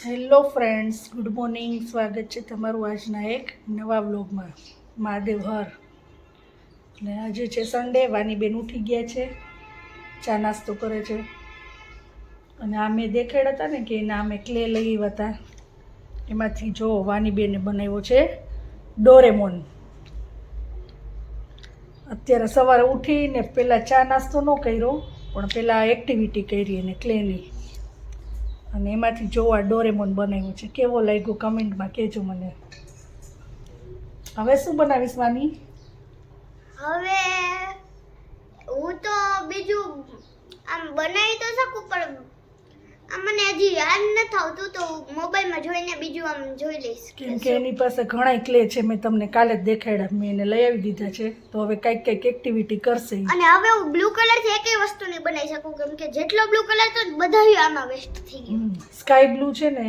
Hello friends, good morning. સ્વાગત છે તમારું આજના એક નવા વ્લોગમાં. મહાદેવ હર. અને આજે છે સન્ડે. વાનીબેન ઉઠી ગયા છે, ચા નાસ્તો કરે છે. અને આ મેં દેખાડ્યા હતા ને કે એના અમે ક્લે લઈ આવ્યા હતા, એમાંથી જો વાનીબેને બનાવ્યો છે ડોરેમોન. અત્યારે સવારે ઉઠીને પહેલાં ચા નાસ્તો ન કર્યો, પણ પહેલાં એક્ટિવિટી કરી એને ક્લેની. અને એમાંથી જોવા ડોરેમોન બનાવ્યું છે. કેવો લાગ્યો કમેન્ટમાં કહેજો મને. હવે શું બનાવીશ વાની? હવે હું તો બીજું આમ બનાવી તો શકું, પણ આમ મને હજી યાદ નથી આવતું, તો મોબાઈલમાં જોઈને બીજું આમ જોઈ લઈશ. કેમ કે એની પાસે ઘણાય ક્લે છે, મેં તમને કાલે જ દેખાડ્યા, મેં એને લઈ આવી દીધા છે. તો હવે કંઈક એક્ટિવિટી કરશે ઈ. અને હવે હું બ્લુ કલરથી એકેય વસ્તુ નહીં બનાવી શકું, કેમ કે જેટલો બ્લુ કલર તો બધા આમાં વેસ્ટ થઈ ગયું. સ્કાય બ્લુ છે ને,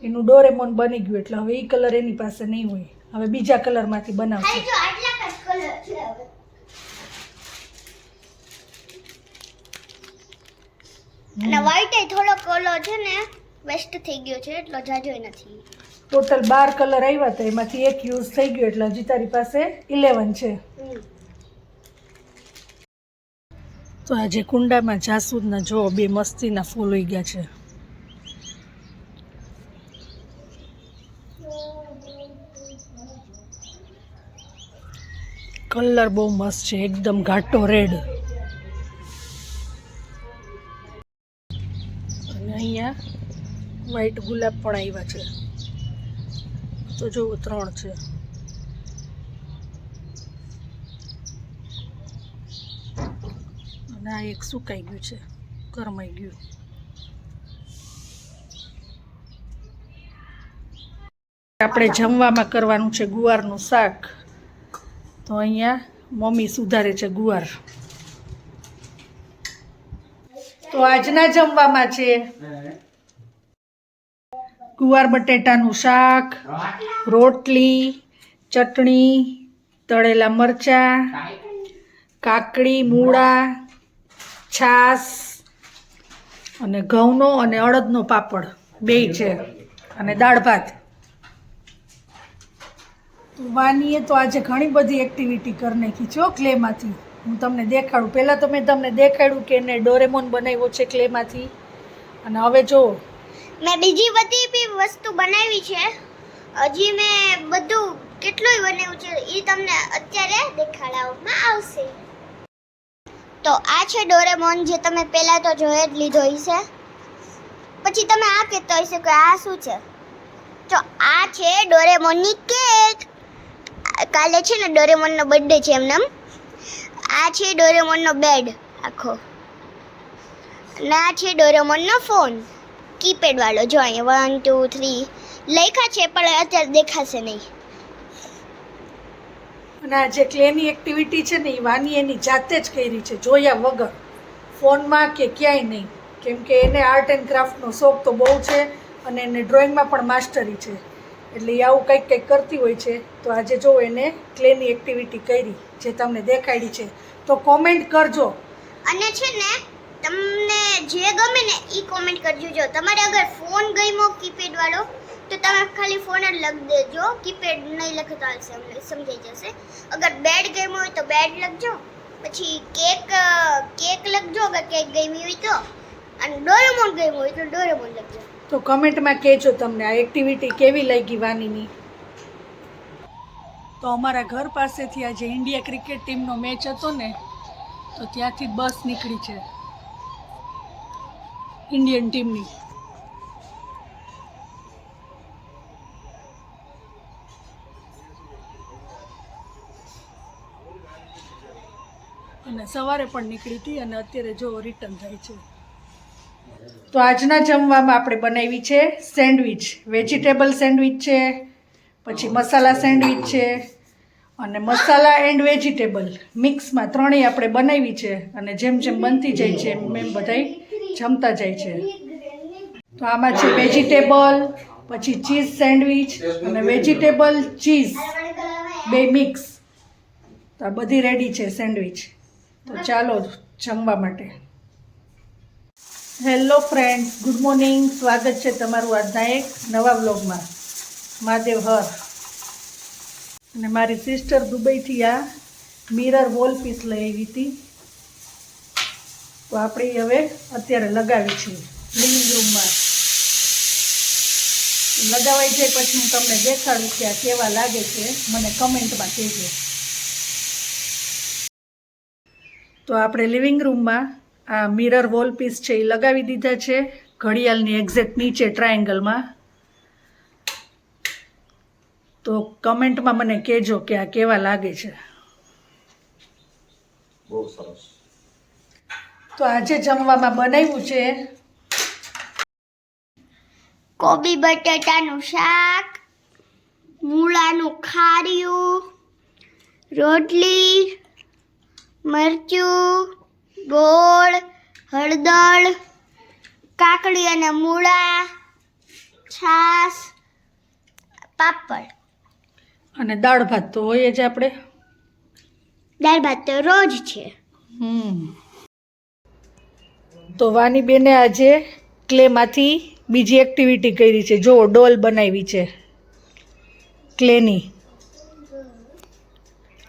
એનું ડોરેમોન બની ગયું, એટલે હવે એ કલર એની પાસે નહીં હોય. હવે બીજા કલરમાંથી બનાવશે. ખાલી જો આટલા જ કલર છે હવે. અને વ્હાઈટ એ થોડો કલર છે ને વેસ્ટ થઈ ગયો છે, એટલો જાજો નથી. ટોટલ 12 કલર આવ્યા હતા, એમાંથી એક યુઝ થઈ ગયો, એટલે હજી તારી પાસે 11 છે. તો આજે કુંડામાં જાસૂદના જો બે મસ્તીના ફૂલ હોઈ ગયા છે. કલર બહુ મસ્ત છે, એકદમ ઘાટો રેડ. અને અહીંયા વ્હાઈટ ગુલાબ પણ આવ્યા છે. તો જો 3 છે. અને આ એક સુકાઈ ગયું છે, કરમાઈ ગયું. આપણે જમવામાં કરવાનું છે ગુવારનું શાક. તો અહીંયા મમ્મી સુધારે છે ગુવાર. તો આજના જમવામાં છે ગુવાર બટેટાનું શાક, રોટલી, ચટણી, તળેલા મરચાં, કાકડી, મૂળા, છાશ અને ઘઉંનો અને અડદનો પાપડ બેય છે, અને દાળ ભાત. વાનીએ તો આજે ઘણી બધી એક્ટિવિટી કરી નાખી છે ક્લેમાંથી. હું તમને દેખાડું. પહેલાં તો મેં તમને દેખાડ્યું કે એને ડોરેમોન બનાવ્યો છે ક્લેમાંથી. અને હવે જો મેં બીજી બધી બી વસ્તુ બનાવી છે. હજી મેં બધું કેટલુંય બનાવ્યું છે, એ તમને અત્યારે દેખાડવામાં આવશે. તો આ છે ડોરેમોન, જે તમે પહેલા તો જોઈ જ લીધો હશે. પછી તમે આ કહેતા હશે કે આ શું છે. તો આ છે ડોરેમોનની કેક. કાલે છે ને ડોરેમોનનો બર્થડે છે એમનેમ. આ છે ડોરેમોનનો બેડ આખો. અને આ છે ડોરેમોનનો ફોન કીપેડ વાળો. જો અહીંયા 1 2 3 લખ્યા છે, પણ અત્યારે દેખાશે નહીં. અને આ જે ક્લેની એક્ટિવિટી છે ને, એ વાની એની જાતે જ કરી છે, જોયા વગર, ફોનમાં કે ક્યાંય નહીં. કેમ કે એને આર્ટ એન્ડ ક્રાફ્ટનો શોખ તો બહુ છે, અને એને ડ્રોઈંગમાં પણ માસ્ટરી છે. એટલે એ આવું કંઈક કરતી હોય છે. તો આજે જો એને ક્લેની એક્ટિવિટી કરી, જે તમને દેખાડી છે. તો કોમેન્ટ કરજો. અને છે ને તમને જે ગમે ને એ કોમેન્ટ કરજો. જો તમારે અગર ફોન ગમ્યો કીપેડ વાળો, તો તમે ખાલી ફોન જ લખી દેજો. કીપેડ નહીં લખો તો હાલશે, અમને સમજાઈ જશે. અગર બેડ ગમ્યો હોય તો બેડ લખજો. પછી કેક લખજો અગર કેક ગમી હોય તો. અને ડોરેમોન ગમ્યો હોય તો ડોરેમોન લખજો. તો કમેન્ટમાં કહેજો તમને આ એક્ટિવિટી કેવી લાગી વાનીની. તો અમારા ઘર પાસેથી આજે ઇન્ડિયા ક્રિકેટ ટીમનો મેચ હતો ને, તો ત્યાંથી બસ નીકળી છે ઇન્ડિયન ટીમની. અને સવારે પણ નીકળી હતી, અને અત્યારે જો રિટર્ન થાય છે. તો આજના જમવામાં આપણે બનાવી છે સેન્ડવિચ. વેજીટેબલ સેન્ડવિચ છે, પછી મસાલા સેન્ડવિચ છે, અને મસાલા એન્ડ વેજીટેબલ મિક્સમાં ત્રણેય આપણે બનાવી છે. અને જેમ જેમ બનતી જાય છે એમ બધાય જમતા જાય છે. તો આમાં છે વેજીટેબલ, પછી ચીઝ સેન્ડવિચ અને વેજીટેબલ ચીઝ બે મિક્સ. તો આ બધી રેડી છે સેન્ડવિચ. તો ચાલો જમવા માટે. Hello friends, good morning. સ્વાગત છે તમારું આજના એક નવા વ્લોગમાં. મહાદેવ હર. અને મારી સિસ્ટર દુબઈથી આ મિરર વોલ પીસ લઈ આવી હતી, તો આપણે હવે અત્યારે લગાવી છે લિવિંગ રૂમમાં. લગાવાઈ જાય પછી હું તમને દેખાડું કે આ કેવા લાગે છે, મને કમેન્ટમાં કહેજો. તો આપણે લિવિંગ રૂમમાં આ મિરર વોલ પીસ છે એ લગાવી દીધા છે ઘડિયાળની એક્ઝેક્ટ નીચે ટ્રાયેંગલમાં. તો કમેન્ટમાં મને કહેજો કે આ કેવા લાગે છે. બહુ સરસ. તો આજે જમવામાં બનાવ્યું છે કોબી બટેટાનું શાક, મૂળાનું ખાર્યું, રોટલી, મરચું, ગોળ, હળદર, કાકડી અને મૂળા, છાશ, પાપડ. અને દાળ ભાત તો હોય જ આપણે. દાળ ભાત તો રોજ છે. તો વાની બેને આજે ક્લેમાંથી બીજી એક્ટિવિટી કરી છે. જો ડોલ બનાવી છે ક્લેની.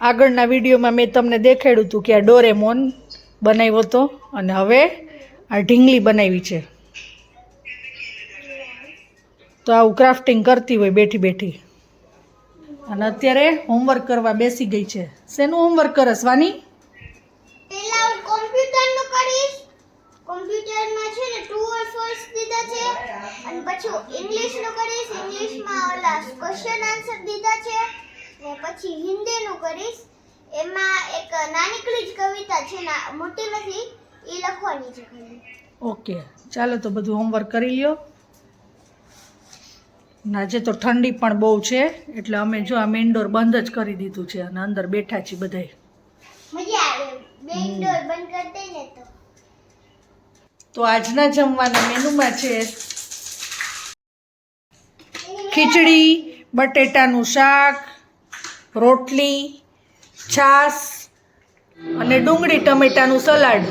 આગળના વિડીયોમાં મેં તમને દેખાડ્યું હતું કે આ ડોરેમોન બનાવ્યો હતો, અને હવે આ ઢીંગલી બનાવી છે. તો આવું ક્રાફ્ટિંગ કરતી હોય બેઠી બેઠી. અને અત્યારે હોમવર્ક કરવા બેસી ગઈ છે. શેનું હોમવર્ક કરસ વાની? પહેલા હું કોમ્પ્યુટરનું કરીશ. કોમ્પ્યુટરમાં છે ને ટ્રુ ઓર ફોલ્સ દીધા છે, અને પછી હું ઇંગ્લિશનું કરીશ. ઇંગ્લિશમાં ઓલા ક્વેશ્ચન આન્સર દીધા છે, ને પછી હિન્દીનું કરીશ. એમાં એક નાનકડી જ કવિતા છે, મોટી નથી, એ લખવાની છે ખાલી. ઓકે, ચાલો તો બધું હોમવર્ક કરી લ્યો. આજે તો ઠંડી પણ બહુ છે, એટલે અમે જો આ મેઇન ડોર બંધ જ કરી દીધું છે અને અંદર બેઠા છીએ બધાય. મજા આવે મેઇન ડોર બંધ કરી દે ને તો. તો આજના જમવાના મેનુમાં છે ખીચડી, બટેટાનું શાક, રોટલી, છાશ અને ડુંગળી ટમેટાનું સલાડ.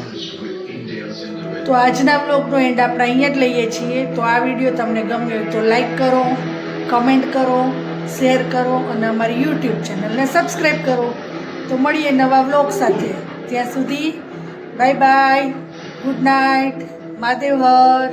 તો આજના બ્લોગનો એન્ડ આપણે અહીંયા જ લઈએ છીએ. તો આ વિડીયો તમને ગમ્યો હોય તો લાઈક કરો, કમેન્ટ કરો, શેર કરો અને અમારી યુટ્યુબ ચેનલને સબસ્ક્રાઈબ કરો. તો મળીએ નવા વ્લોગ સાથે. ત્યાં સુધી bye bye, good night, Mahadev હર.